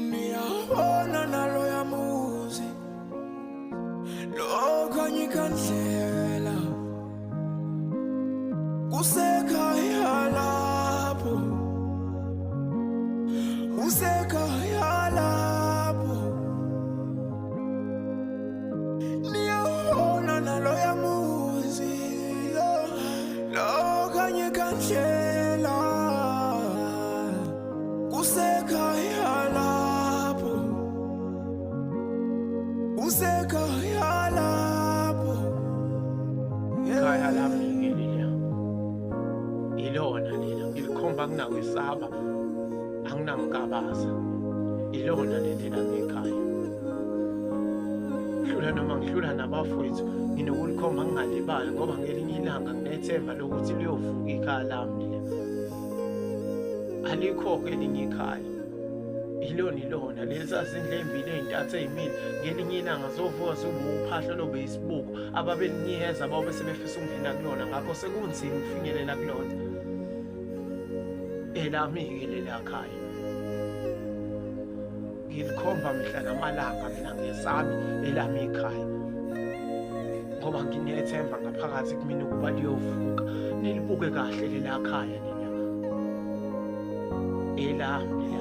Niyabona nalo yamuzi lokhanye ikhandlela kusekhaya lapho, kusekhaya lapho. Niyabona nalo yamuzi lokhanye ikhandlela kusekhaya lapho, kusekhaya lapho. Ikhaya lami ngeliya ilona lena ngilikhomba kungakwesaba anginangigabaza ilona lena ngekhaya hlula noma ngihlula nabafowethu nginokulikhomba ngingalibali ngoba ngelinye ilanga nginethemba lokuthi liyovuka ikhaya lami lena alikho-ke elinye ikhaya ilona lezazindlu ey'mbili ey'ntathu ey'mile ngelinye ilanga zovuka uphahla lobe yisibuko ababelinikeza babe sebefisa ukungena kulona ngakho sekunzima ukufinyelela kulona elami-ke lela khaya ngilikhomba mihla namalanga mina ngesami elami ikhaya ngoba nginethemba ngaphakathi kumina ukuba liyovuka nilibuke kahle lela khaya lena elami